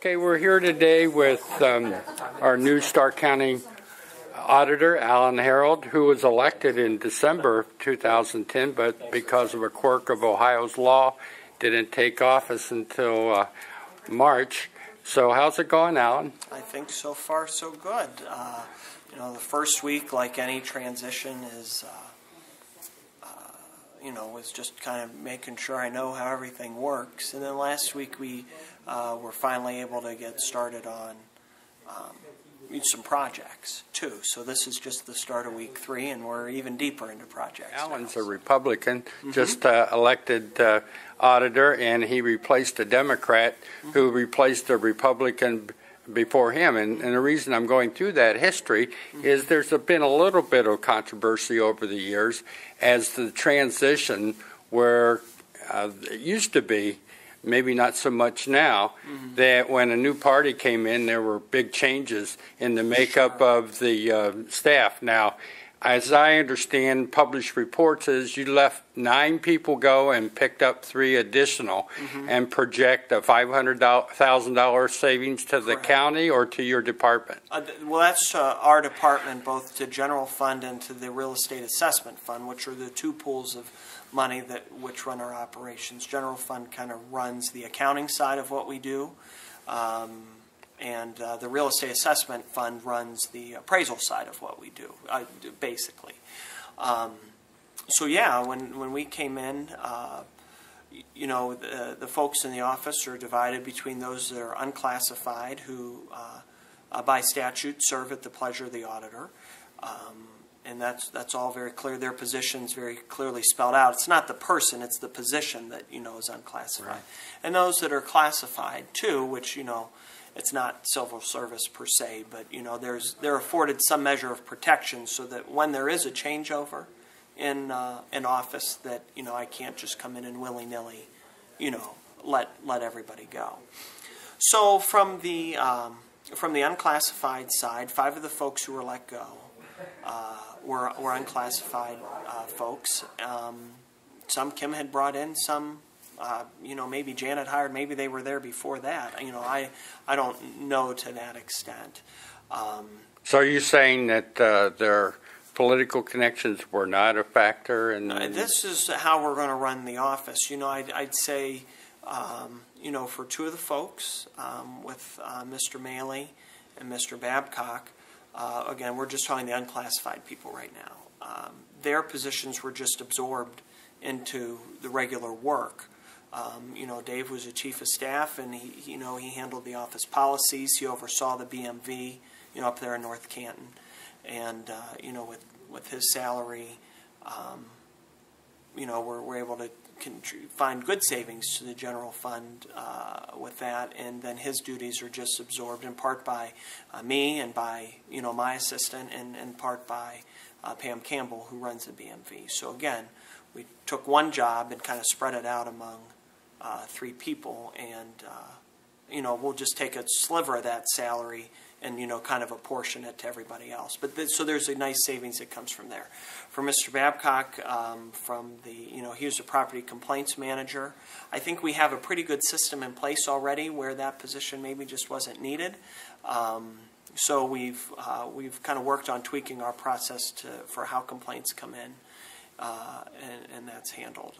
Okay, we're here today with our new Stark County auditor, Alan Harold, who was elected in December 2010, but because of a quirk of Ohio's law, didn't take office until March. So how's it going, Alan? I think so far so good. The first week, like any transition, is was just kind of making sure I know how everything works. And then last week we were finally able to get started on some projects too. So this is just the start of week 3, and we're even deeper into projects. Alan's a Republican, just elected auditor, and he replaced a Democrat who replaced a Republican before him. And the reason I'm going through that history is there's been a little bit of controversy over the years as the transition where it used to be, maybe not so much now, that when a new party came in, there were big changes in the makeup of the staff. Now, as I understand published reports, is you left 9 people go and picked up 3 additional and project a $500,000 savings to the county or to your department? Well, that's our department, both to general fund and to the real estate assessment fund, which are the 2 pools of money which run our operations. General fund kind of runs the accounting side of what we do. And the real estate assessment fund runs the appraisal side of what we do, basically. So yeah, when we came in, the folks in the office are divided between those that are unclassified, who by statute serve at the pleasure of the auditor. And that's all very clear. Their position's very clearly spelled out. It's not the person, it's the position that is unclassified. Right. And those that are classified too, which it's not civil service per se, but they're afforded some measure of protection so that when there is a changeover in office, that I can't just come in and willy-nilly let everybody go. So from the unclassified side, 5 of the folks who were let go were unclassified folks. Some Kim had brought in, some maybe Janet hired, maybe they were there before that. I don't know to that extent. So are you saying that their political connections were not a factor? This is how we're going to run the office. I'd say, for 2 of the folks, with Mr. Maley and Mr. Babcock, again, we're just talking the unclassified people right now. Their positions were just absorbed into the regular work. Dave was a chief of staff, and he handled the office policies. He oversaw the BMV, up there in North Canton, and with his salary, we're able to find good savings to the general fund with that, and then his duties are just absorbed in part by me and by my assistant, and in part by Pam Campbell, who runs the BMV. So again, we took one job and kind of spread it out among 3 people, and we'll just take a sliver of that salary and kind of apportion it to everybody else. But so there's a nice savings that comes from there. For Mr. Babcock, he was a property complaints manager. I think we have a pretty good system in place already where that position maybe just wasn't needed. So we've kind of worked on tweaking our process for how complaints come in. And that's handled.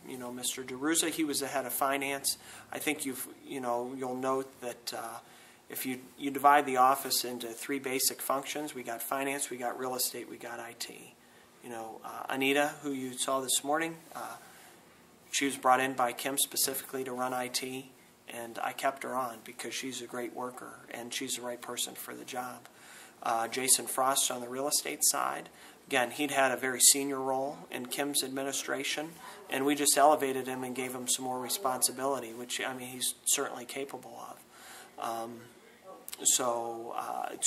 Mr. DeRuza, he was the head of finance. I think you'll note that if you divide the office into 3 basic functions, we got finance, we got real estate, we got IT. Anita, who you saw this morning, she was brought in by Kim specifically to run IT, and I kept her on because she's a great worker and she's the right person for the job. Jason Frost on the real estate side. Again, he'd had a very senior role in Kim's administration, and we just elevated him and gave him some more responsibility, which, he's certainly capable of. So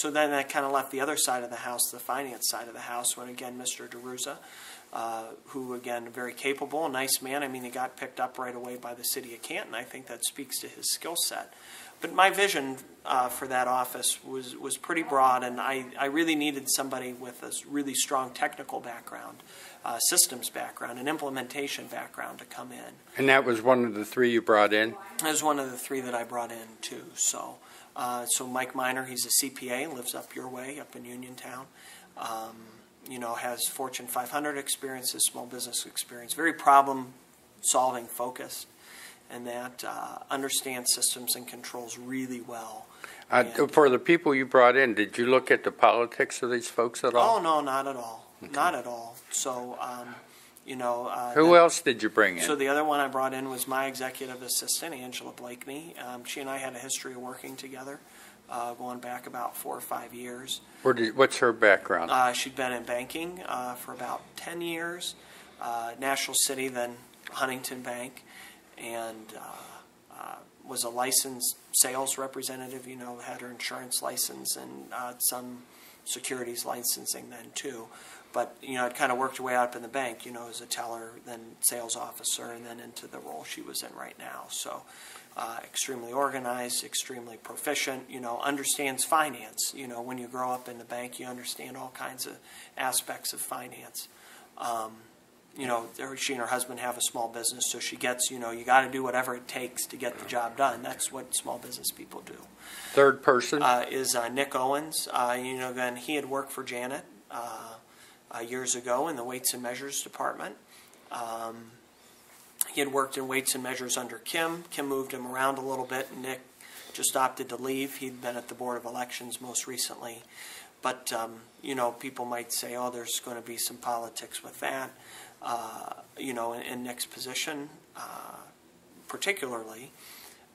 then that kind of left the other side of the house, the finance side of the house, when, again, Mr. DeRuza who, again, very capable, nice man. I mean, he got picked up right away by the city of Canton. I think that speaks to his skill set. But my vision for that office was pretty broad, and I really needed somebody with a really strong technical background, systems background, and implementation background to come in. And that was one of the three you brought in? That was one of the three that I brought in, too. So Mike Miner, he's a CPA, lives up your way, up in Uniontown. You know, has Fortune 500 experience, has small business experience, very problem-solving focused, and that understands systems and controls really well. For the people you brought in, did you look at the politics of these folks at all? Oh, no, not at all. Okay. Not at all. So, you know. Who else did you bring in? So the other one I brought in was my executive assistant, Angela Blakeney. She and I had a history of working together, going back about 4 or 5 years. What's her background? She'd been in banking for about 10 years, National City, then Huntington Bank, and was a licensed sales representative, you know, had her insurance license and some securities licensing then too. But, you know, it kind of worked her way up in the bank, you know, as a teller, then sales officer, and then into the role she was in right now. So extremely organized, extremely proficient, you know, understands finance. You know, when you grow up in the bank, you understand all kinds of aspects of finance. You know, she and her husband have a small business, so she gets, you know, you got to do whatever it takes to get the job done. That's what small business people do. Third person? Is Nick Owens. You know, again, he had worked for Janet years ago in the Weights and Measures department. He had worked in Weights and Measures under Kim. Kim moved him around a little bit, and Nick just opted to leave. He'd been at the Board of Elections most recently. But, you know, people might say, oh, there's going to be some politics with that. You know, in Nick's position, particularly.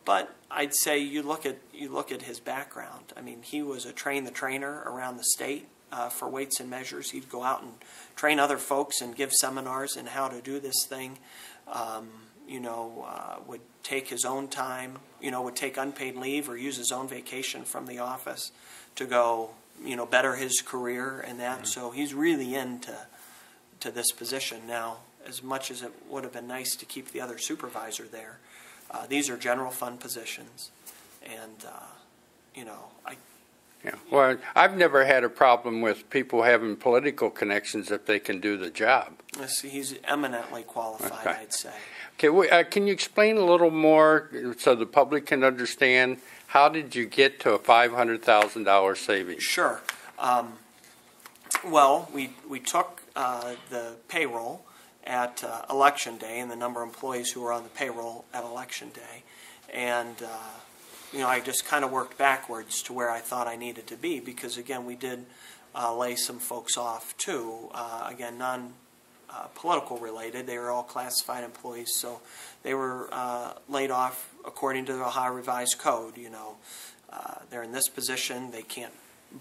But I'd say you look at his background. I mean, he was a train-the-trainer around the state for Weights and Measures. He'd go out and train other folks and give seminars in how to do this thing. You know, would take his own time. You know, would take unpaid leave or use his own vacation from the office to go, you know, better his career and that. Mm-hmm. So he's really into this position now. As much as it would have been nice to keep the other supervisor there, these are general fund positions, and you know, yeah. Well, I've never had a problem with people having political connections if they can do the job. He's eminently qualified, okay. I'd say. Okay, can you explain a little more so the public can understand how did you get to a $500,000 savings? Sure. Well, we took the payroll at Election Day and the number of employees who were on the payroll at Election Day, and you know, I just kind of worked backwards to where I thought I needed to be, because again, we did lay some folks off too. Again, non-political related. They were all classified employees, so they were laid off according to the Ohio Revised Code. You know, they're in this position, they can't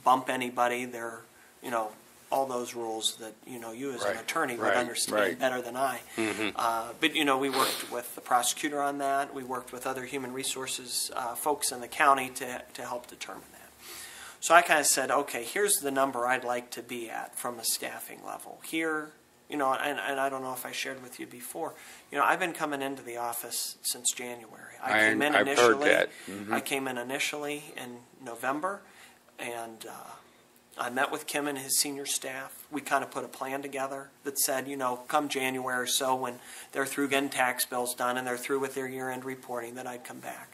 bump anybody. They're, you know, all those rules that, you know, you as an attorney would understand better than I. Mm-hmm. But, you know, we worked with the prosecutor on that. We worked with other human resources folks in the county to help determine that. So I kind of said, okay, here's the number I'd like to be at from a staffing level. Here, you know, and I don't know if I shared with you before, you know, I've been coming into the office since January. I've heard that. Mm-hmm. I came in initially in November, and I met with Kim and his senior staff. We kind of put a plan together that said, you know, come January or so, when they're through getting tax bills done and they're through with their year-end reporting, that I'd come back.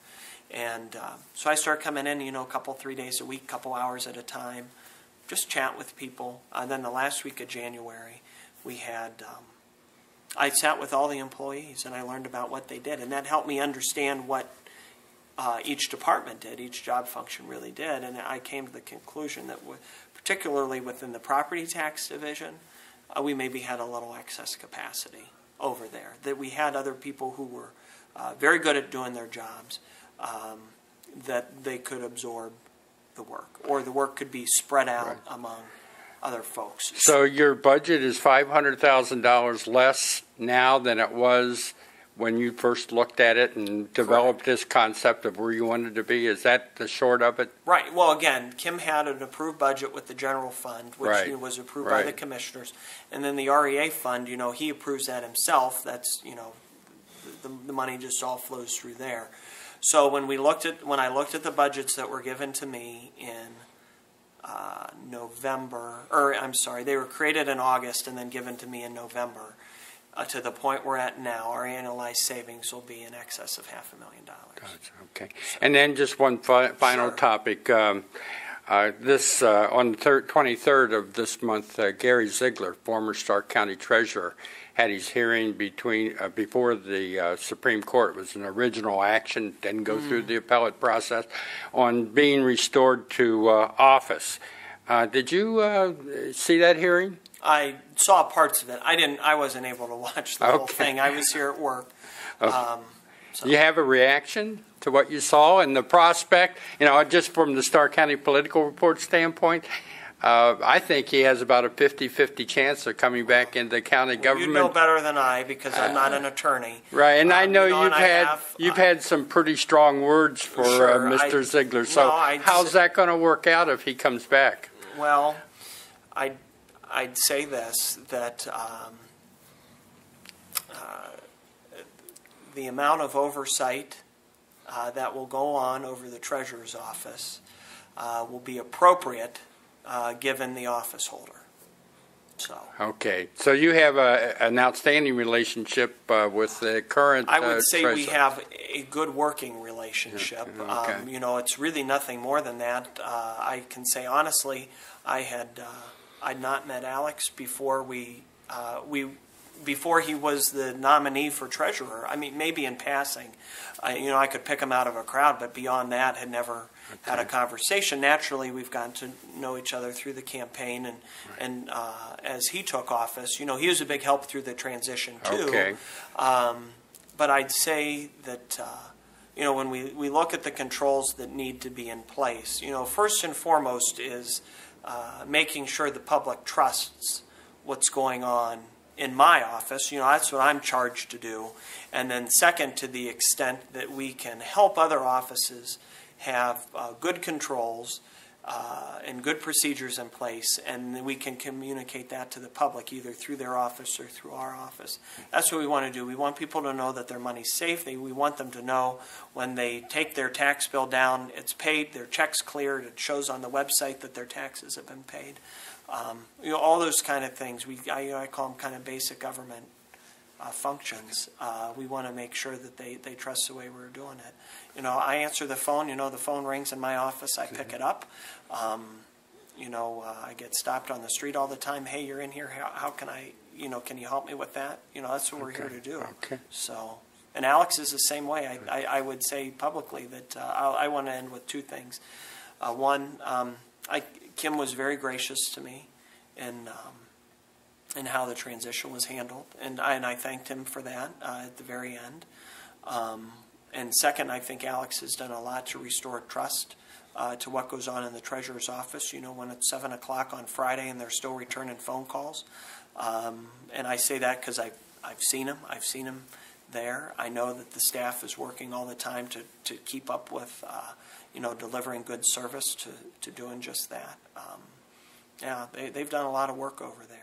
And so I started coming in, you know, 3 days a week, couple hours at a time, just chat with people. And then the last week of January, we had, I sat with all the employees and I learned about what they did. And that helped me understand what each department did, each job function really did. And I came to the conclusion that particularly within the property tax division, we maybe had a little excess capacity over there. That we had other people who were very good at doing their jobs, that they could absorb the work, or the work could be spread out among other folks. So your budget is $500,000 less now than it was when you first looked at it and developed this concept of where you wanted to be? Is that the short of it? Right. Well, again, Kim had an approved budget with the general fund, which Right. was approved by the commissioners, and then the REA fund. He approves that himself. That's the money just all flows through there. So when I looked at the budgets that were given to me in November, or I'm sorry, they were created in August and then given to me in November. To the point we're at now, our annualized savings will be in excess of $500,000. Okay. And then just one final topic. On the 23rd of this month, Gary Ziegler, former Stark County Treasurer, had his hearing before the Supreme Court. It was an original action, didn't go through the appellate process, on being restored to office. Did you see that hearing? I saw parts of it. I wasn't able to watch the whole thing. I was here at work. Do you have a reaction to what you saw and the prospect? Just from the Stark County Political Report standpoint, I think he has about a 50-50 chance of coming back into county government. You know better than I, because I'm not an attorney. Right, and I know you've had some pretty strong words for Mr. Ziegler. So how's that going to work out if he comes back? Well, I'd say this, that the amount of oversight that will go on over the Treasurer's office will be appropriate given the office holder. Okay, so you have an outstanding relationship with the current I would say treasurer. we have a good working relationship. Okay. It's really nothing more than that. I can say honestly, I'd not met Alex before before he was the nominee for treasurer. I mean, maybe in passing, I could pick him out of a crowd, but beyond that, had never had a conversation. Naturally, we've gotten to know each other through the campaign, and as he took office, he was a big help through the transition too. Okay. But I'd say that when we look at the controls that need to be in place, first and foremost is making sure the public trusts what's going on in my office. That's what I'm charged to do. And then second, to the extent that we can help other offices have good controls and good procedures in place, and we can communicate that to the public either through their office or through our office. That's what we want to do. We want people to know that their money's safe. We want them to know when they take their tax bill down, it's paid, their check's cleared, it shows on the website that their taxes have been paid. All those kind of things. I call them kind of basic government functions. We want to make sure that they trust the way we're doing it. I answer the phone. The phone rings in my office. I pick it up. I get stopped on the street all the time. Hey, you're in here. How can I? Can you help me with that? That's what we're here to do. Okay. So, and Alex is the same way. I would say publicly that I want to end with two things. One, Kim was very gracious to me in how the transition was handled, and I thanked him for that at the very end. And second, I think Alex has done a lot to restore trust to what goes on in the Treasurer's office. When it's 7 o'clock on Friday and they're still returning phone calls, and I say that because I've seen him. I've seen him there. I know that the staff is working all the time to keep up with delivering good service to doing just that. They've done a lot of work over there.